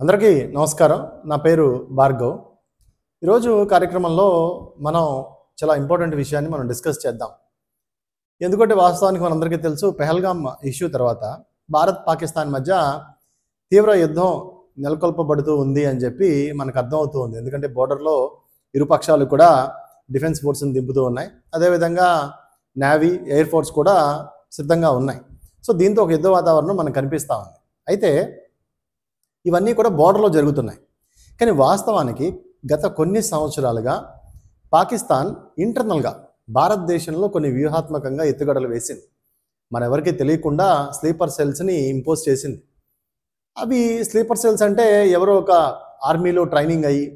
అందరికీ నమస్కారం. నా పేరు భార్గవ్. ఈరోజు కార్యక్రమంలో మనం చాలా ఇంపార్టెంట్ విషయాన్ని మనం డిస్కస్ చేద్దాం. ఎందుకంటే వాస్తవానికి మనందరికీ తెలుసు, పెహల్గామ్ ఇష్యూ తర్వాత భారత్ పాకిస్తాన్ మధ్య తీవ్ర యుద్ధం నెలకొల్పబడుతూ ఉంది అని చెప్పి మనకు అర్థమవుతూ ఉంది. ఎందుకంటే బోర్డర్లో ఇరు పక్షాలు కూడా డిఫెన్స్ ఫోర్స్ని దింపుతూ ఉన్నాయి. అదేవిధంగా నేవీ, ఎయిర్ ఫోర్స్ కూడా సిద్ధంగా ఉన్నాయి. సో దీంతో ఒక యుద్ధ వాతావరణం మనకు కనిపిస్తూ ఉంది. అయితే ఇవన్నీ కూడా బోర్డర్లో జరుగుతున్నాయి. కానీ వాస్తవానికి గత కొన్ని సంవత్సరాలుగా పాకిస్తాన్ ఇంటర్నల్గా భారతదేశంలో కొన్ని వ్యూహాత్మకంగా ఎత్తుగడలు వేసింది. మనెవరికి తెలియకుండా స్లీపర్ సెల్స్ని ఇంపోజ్ చేసింది. అవి స్లీపర్ సెల్స్ అంటే ఎవరో ఒక ఆర్మీలో ట్రైనింగ్ అయ్యి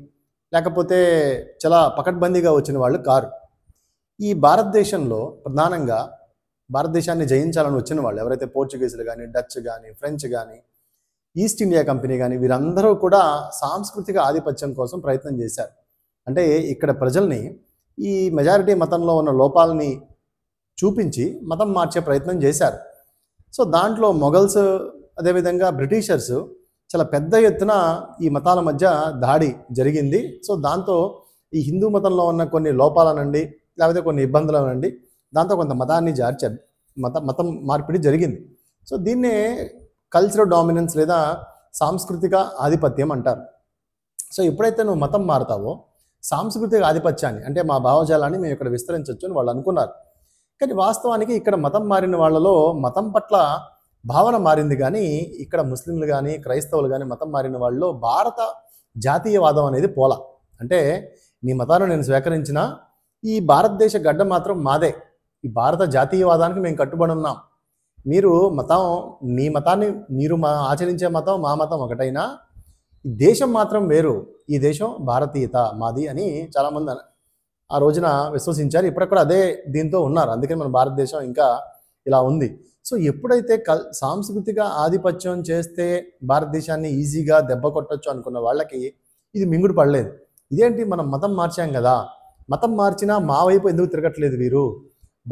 లేకపోతే చాలా పకడ్బందీగా వచ్చిన వాళ్ళు కారు. ఈ భారతదేశంలో ప్రధానంగా భారతదేశాన్ని జయించాలని వచ్చిన వాళ్ళు ఎవరైతే పోర్చుగీసులు కానీ, డచ్ కానీ, ఫ్రెంచ్ కానీ, ఈస్ట్ ఇండియా కంపెనీ కానీ, వీరందరూ కూడా సాంస్కృతిక ఆధిపత్యం కోసం ప్రయత్నం చేశారు. అంటే ఇక్కడ ప్రజల్ని ఈ మెజారిటీ మతంలో ఉన్న లోపాలని చూపించి మతం మార్చే ప్రయత్నం చేశారు. సో దాంట్లో మొఘల్స్, అదేవిధంగా బ్రిటిషర్స్ చాలా పెద్ద ఎత్తున ఈ మతాల మధ్య దాడి జరిగింది. సో దాంతో ఈ హిందూ మతంలో ఉన్న కొన్ని లోపాలనండి, లేకపోతే కొన్ని ఇబ్బందులనండి, దాంతో కొంత మతాన్ని జార్చారు. మతం మార్పిడి జరిగింది. సో దీన్నే కల్చరల్ డామినెన్స్ లేదా సాంస్కృతిక ఆధిపత్యం అంటారు. సో ఎప్పుడైతే నువ్వు మతం మారుతావో సాంస్కృతిక ఆధిపత్యాన్ని, అంటే మా భావజాలాన్ని మేము ఇక్కడ విస్తరించవచ్చు అని వాళ్ళు అనుకున్నారు. కానీ వాస్తవానికి ఇక్కడ మతం మారిన వాళ్ళలో మతం పట్ల భావన మారింది. కానీ ఇక్కడ ముస్లింలు కానీ, క్రైస్తవులు కానీ మతం మారిన వాళ్ళలో భారత జాతీయవాదం అనేది పోలా. అంటే నీ మతాన్ని నేను స్వీకరించిన ఈ భారతదేశ గడ్డ మాత్రం మాదే, ఈ భారత జాతీయవాదానికి మేము కట్టుబడి ఉన్నాం. మీరు మతం, నీ మతాన్ని మీరు ఆచరించే మతం, మా మతం ఒకటైనా ఈ దేశం మాత్రం వేరు, ఈ దేశం భారతీయత మాది అని చాలామంది ఆ రోజున విశ్వసించారు. ఇప్పటికి కూడా అదే దీంతో ఉన్నారు. అందుకని మన భారతదేశం ఇంకా ఇలా ఉంది. సో ఎప్పుడైతే సాంస్కృతిక ఆధిపత్యం చేస్తే భారతదేశాన్ని ఈజీగా దెబ్బ కొట్టచ్చు అనుకున్న వాళ్ళకి ఇది మింగుడు పడలేదు. ఇదేంటి, మనం మతం మార్చాం కదా, మతం మార్చినా మా వైపు ఎందుకు తిరగట్లేదు వీరు,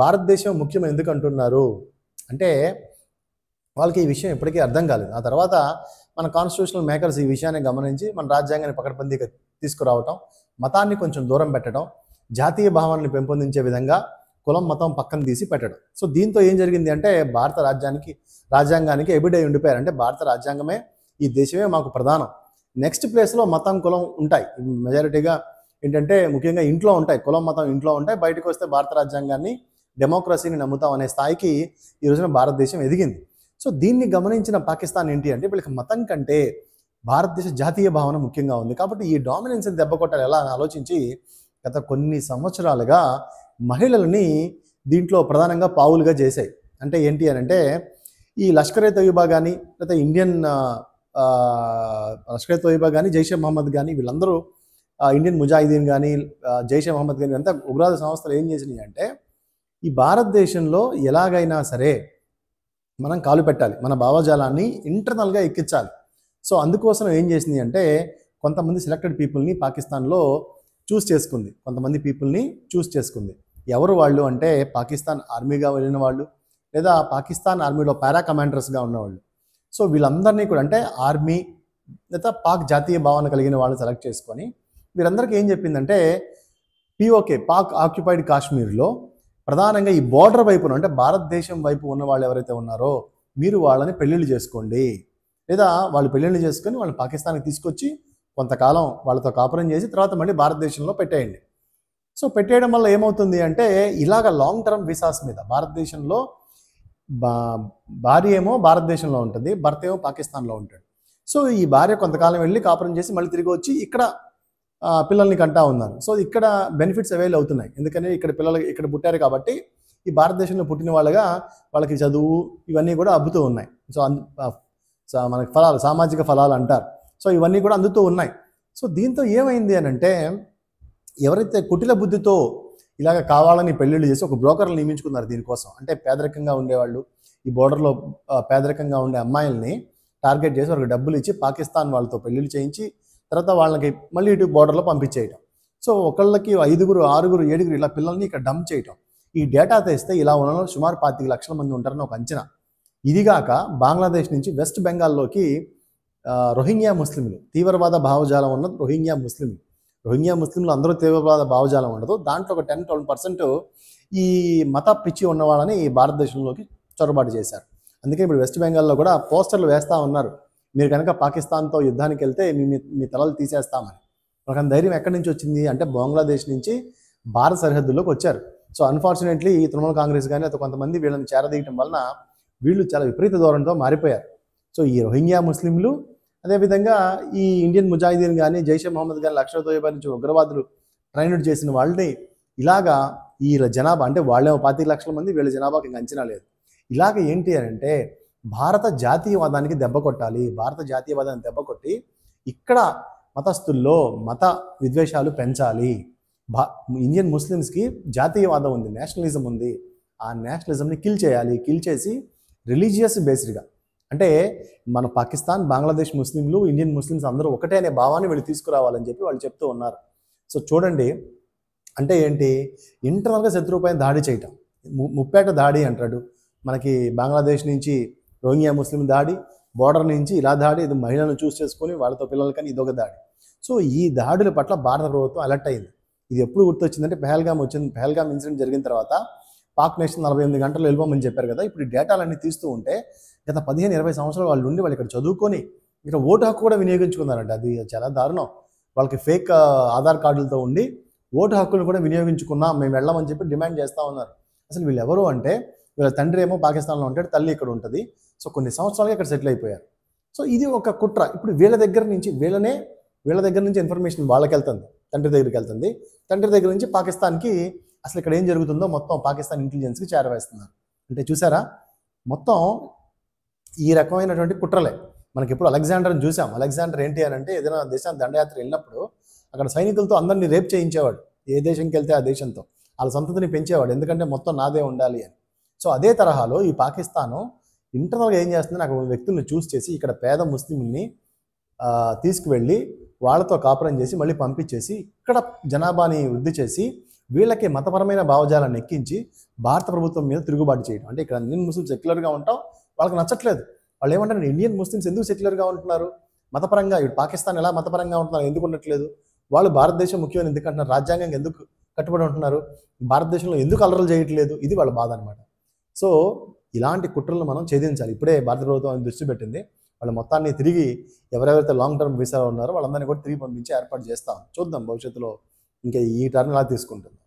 భారతదేశం ముఖ్యం ఎందుకు అంటున్నారు అంటే వాళ్ళకి ఈ విషయం ఎప్పటికీ అర్థం కాలేదు. ఆ తర్వాత మన కాన్స్టిట్యూషనల్ మేకర్స్ ఈ విషయాన్ని గమనించి మన రాజ్యాంగాన్ని పకడ్బందీగా తీసుకురావటం, మతాన్ని కొంచెం దూరం పెట్టడం, జాతీయ భావాన్ని పెంపొందించే విధంగా కులం మతం పక్కన తీసి పెట్టడం. సో దీంతో ఏం జరిగింది అంటే భారత రాజ్యాంగానికి ఎబిడై ఉండిపోయారు. అంటే భారత రాజ్యాంగమే, ఈ దేశమే మాకు ప్రధానం. నెక్స్ట్ ప్లేస్లో మతం, కులం ఉంటాయి. మెజారిటీగా ఏంటంటే ముఖ్యంగా ఇంట్లో ఉంటాయి, కులం మతం ఇంట్లో ఉంటాయి. బయటకు వస్తే భారత రాజ్యాంగాన్ని, డెమోక్రసీని నమ్ముతాం అనే స్థాయికి ఈ రోజున భారతదేశం ఎదిగింది. సో దీన్ని గమనించిన పాకిస్తాన్ ఏంటి అంటే వీళ్ళకి మతం కంటే భారతదేశ జాతీయ భావన ముఖ్యంగా ఉంది. కాబట్టి ఈ డామినెన్స్ని దెబ్బ కొట్టాలి ఎలా అని ఆలోచించి గత కొన్ని సంవత్సరాలుగా మహిళలని దీంట్లో ప్రధానంగా పావులుగా చేశాయి. అంటే ఏంటి అని అంటే ఈ లష్కర్-ఏ తోయిబా కానీ, లేకపోతే ఇండియన్ లష్కర్-ఏ తోయిబా కానీ, జైషే మహమ్మద్ కానీ, వీళ్ళందరూ ఇండియన్ ముజాహిదీన్ కానీ, జైషే మహమ్మద్ కానీ, అంతా ఉగ్రవాద సంస్థలు ఏం చేసినాయి అంటే ఈ భారతదేశంలో ఎలాగైనా సరే మనం కాలు పెట్టాలి, మన భావజాలాన్ని ఇంటర్నల్గా ఎక్కించాలి. సో అందుకోసం ఏం చేసింది అంటే కొంతమంది సెలెక్టెడ్ పీపుల్ని పాకిస్తాన్లో చూస్ చేసుకుంది. ఎవరు వాళ్ళు అంటే పాకిస్తాన్ ఆర్మీగా వెళ్ళిన వాళ్ళు, లేదా పాకిస్తాన్ ఆర్మీలో పారా కమాండర్స్గా ఉన్నవాళ్ళు. సో వీళ్ళందరినీ కూడా అంటే ఆర్మీ లేదా పాక్ జాతీయ భావన కలిగిన వాళ్ళని సెలెక్ట్ చేసుకొని వీరందరికీ ఏం చెప్పిందంటే పిఓకే, పాక్ ఆక్యుపైడ్ కాశ్మీర్లో ప్రధానంగా ఈ బోర్డర్ వైపున అంటే భారతదేశం వైపు ఉన్న వాళ్ళు ఎవరైతే ఉన్నారో మీరు వాళ్ళని పెళ్ళిళ్ళు చేసుకోండి, లేదా వాళ్ళు పెళ్ళిళ్ళు చేసుకొని వాళ్ళు పాకిస్తాన్కి తీసుకొచ్చి కొంతకాలం వాళ్ళతో కాపురం చేసి తర్వాత మళ్ళీ భారతదేశంలో పెట్టేయండి. సో పెట్టేయడం వల్ల ఏమవుతుంది అంటే ఇలాగ లాంగ్ టర్మ్ వీసాస్ మీద భారతదేశంలో భార్య ఏమో భారతదేశంలో ఉంటుంది, భర్త ఏమో పాకిస్తాన్లో ఉంటాడు. సో ఈ భార్య కొంతకాలం వెళ్ళి కాపురం చేసి మళ్ళీ తిరిగి వచ్చి ఇక్కడ పిల్లల్ని కంటా ఉన్నారు. సో ఇక్కడ బెనిఫిట్స్ అవైల్ అవుతున్నాయి. ఎందుకని ఇక్కడ పిల్లలు ఇక్కడ పుట్టారు కాబట్టి ఈ భారతదేశంలో పుట్టిన వాళ్ళగా వాళ్ళకి చదువు ఇవన్నీ కూడా అబ్బుతూ ఉన్నాయి. సో మనకి ఫలాలు, సామాజిక ఫలాలు అంటారు. సో ఇవన్నీ కూడా అందుతూ ఉన్నాయి. సో దీంతో ఏమైంది అని అంటే ఎవరైతే కుటిల బుద్ధితో ఇలాగ కావాలని పెళ్ళిళ్ళు చేసి ఒక బ్రోకర్లు నియమించుకున్నారు దీనికోసం. అంటే పేదరికంగా ఉండేవాళ్ళు, ఈ బోర్డర్లో పేదరికంగా ఉండే అమ్మాయిల్ని టార్గెట్ చేసి వాళ్ళకి డబ్బులు ఇచ్చి పాకిస్తాన్ వాళ్ళతో పెళ్ళిళ్ళు చేయించి తర్వాత వాళ్ళకి మళ్ళీ ఇటు బోర్డర్లో పంపించేయటం. సో ఒకళ్ళకి 5, 6, 7 ఇలా పిల్లల్ని ఇక్కడ డంప్ చేయటం. ఈ డేటా తెస్తే ఇలా ఉన్న సుమారు 25 లక్షల మంది ఉంటారని ఒక అంచనా. ఇదిగాక బంగ్లాదేశ్ నుంచి వెస్ట్ బెంగాల్లోకి రోహింగ్యా ముస్లింలు, తీవ్రవాద భావజాలం ఉన్న రోహింగ్యా ముస్లింలు అందరూ తీవ్రవాద భావజాలం ఉండదు. దాంట్లో ఒక 10-12% ఈ మత పిచ్చి ఉన్న వాళ్ళని ఈ భారతదేశంలోకి చొరబాటు చేశారు. అందుకే ఇప్పుడు వెస్ట్ బెంగాల్లో కూడా పోస్టర్లు వేస్తూ ఉన్నారు, మీరు కనుక పాకిస్తాన్తో యుద్ధానికి వెళ్తే మీ తలలు తీసేస్తామని. ఒక ధైర్యం ఎక్కడి నుంచి వచ్చింది అంటే బంగ్లాదేశ్ నుంచి భారత సరిహద్దుల్లోకి వచ్చారు. సో అన్ఫార్చునేట్లీ ఈ తృణమూల్ కాంగ్రెస్ కానీ ಅಥವಾ కొంతమంది వీళ్ళని చేరదీయటం వలన వీళ్ళు చాలా విపరీత ధోరణితో మారిపోయారు. సో ఈ రోహింగ్యా ముస్లింలు, అదేవిధంగా ఈ ఇండియన్ ముజాహిదీన్ కానీ, జైషే మొహమ్మద్ కానీ, లష్కర్ తోయిబా నుంచి ఉగ్రవాదులు ట్రైన్డ్ చేసిన వాళ్ళని ఇలాగా ఈ జనాభా అంటే వాళ్ళేమో 25 లక్షల మంది, వీళ్ళ జనాభాకి ఇంకా అంచనా లేదు. ఇలాగ ఏంటి అని అంటే భారత జాతీయవాదానికి దెబ్బ కొట్టాలి, భారత జాతీయవాదాన్ని దెబ్బ కొట్టి ఇక్కడ మతస్థుల్లో మత విద్వేషాలు పెంచాలి. ఇండియన్ ముస్లిమ్స్కి జాతీయవాదం ఉంది, నేషనలిజం ఉంది, ఆ నేషనలిజంని కిల్ చేయాలి. కిల్ చేసి రిలీజియస్ బేస్డ్గా అంటే మన పాకిస్తాన్, బంగ్లాదేశ్ ముస్లింలు, ఇండియన్ ముస్లిమ్స్ అందరూ ఒకటే అనే భావాన్ని వీళ్ళు తీసుకురావాలని చెప్పి వాళ్ళు చెప్తూ ఉన్నారు. సో చూడండి, అంటే ఏంటి, ఇంటర్నల్గా శత్రువుపైన దాడి చేయటం, ముప్పేట దాడి అంటాడు. మనకి బంగ్లాదేశ్ నుంచి రోహింగ్యా ముస్లిం దాడి, బోర్డర్ నుంచి ఇలా దాడి, ఇది మహిళలను చూస్ చేసుకొని వాళ్ళతో పిల్లలు కానీ ఇదొక దాడి. సో ఈ దాడుల పట్ల భారత ప్రభుత్వం అలర్ట్ అయింది. ఇది ఎప్పుడు గుర్తొచ్చిందంటే పెహల్గామ్ ఇన్సిడెంట్ జరిగిన తర్వాత పాక్ నేషన్ 48 గంటలు వెళ్ళిపోమని చెప్పారు కదా. ఇప్పుడు ఈ డేటాలన్నీ తీస్తూ ఉంటే గత 15-20 సంవత్సరాలు వాళ్ళు ఉండి వాళ్ళు ఇక్కడ చదువుకొని ఇక్కడ ఓటు హక్కు కూడా వినియోగించుకున్నారంట. అది చాలా దారుణం. వాళ్ళకి ఫేక్ ఆధార్ కార్డులతో ఉండి ఓటు హక్కులు కూడా వినియోగించుకున్నాం, మేము వెళ్ళమని చెప్పి డిమాండ్ చేస్తూ ఉన్నారు. అసలు వీళ్ళు ఎవరు అంటే వీళ్ళ తండ్రి ఏమో పాకిస్తాన్లో ఉంటాడు, తల్లి ఇక్కడ ఉంటుంది. సో కొన్ని సంవత్సరాలుగా ఇక్కడ సెటిల్ అయిపోయారు. సో ఇది ఒక కుట్ర. ఇప్పుడు వీళ్ళ దగ్గర నుంచి ఇన్ఫర్మేషన్ వాళ్ళకి వెళ్తుంది, తండ్రి దగ్గరికి వెళ్తుంది. తండ్రి దగ్గర నుంచి పాకిస్తాన్కి అసలు ఇక్కడ ఏం జరుగుతుందో మొత్తం పాకిస్తాన్ ఇంటెలిజెన్స్కి చేరవేస్తున్నారు. అంటే చూసారా, మొత్తం ఈ రకమైనటువంటి కుట్రలే. మనకి ఇప్పుడు అలెగ్జాండర్ని చూసాం. అలెగ్జాండర్ ఏంటి అని అంటే ఏదైనా దేశానికి దండయాత్ర వెళ్ళినప్పుడు అక్కడ సైనికులతో అందరినీ రేప్ చేయించేవాడు. ఏ దేశంకి వెళ్తే ఆ దేశంతో వాళ్ళ సంతతిని పెంచేవాడు, ఎందుకంటే మొత్తం నాదే ఉండాలి అని. సో అదే తరహాలో ఈ పాకిస్తాను ఇంటర్నల్గా ఏం చేస్తుందని అక్కడ వ్యక్తుల్ని చూస్ చేసి ఇక్కడ పేద ముస్లింని తీసుకువెళ్ళి వాళ్ళతో కాపురం చేసి మళ్ళీ పంపించేసి ఇక్కడ జనాభాని వృద్ధి చేసి వీళ్ళకి మతపరమైన భావజాలాన్ని ఎక్కించి భారత ప్రభుత్వం మీద తిరుగుబాటు చేయడం. అంటే ఇక్కడ ఇండియన్ ముస్లిమ్స్ సెక్యులర్గా ఉంటాం, వాళ్ళకి నచ్చట్లేదు. వాళ్ళు ఏమంటారు, ఇండియన్ ముస్లిమ్స్ ఎందుకు సెక్యులర్గా ఉంటున్నారు, మతపరంగా ఇప్పుడు పాకిస్తాన్ ఎలా మతపరంగా ఉంటున్నారు, ఎందుకు ఉండట్లేదు, వాళ్ళు భారతదేశం ముఖ్యమైన ఎందుకు అంటున్నారు, రాజ్యాంగం ఎందుకు కట్టుబడి ఉంటున్నారు, భారతదేశంలో ఎందుకు అల్లర్లు చేయట్లేదు, ఇది వాళ్ళ బాధ అనమాట. సో ఇలాంటి కుట్రలను మనం ఛేదించాలి. ఇప్పుడే భారత ప్రభుత్వం దృష్టి పెట్టింది. వాళ్ళ మొత్తాన్ని తిరిగి ఎవరెవరైతే లాంగ్ టర్మ్ వీసాలో ఉన్నారో వాళ్ళందరినీ కూడా తిరిగి పంపించి ఏర్పాటు చేస్తాం. చూద్దాం భవిష్యత్తులో ఇంకా ఈ టర్న్ ఎలా తీసుకుంటుంది.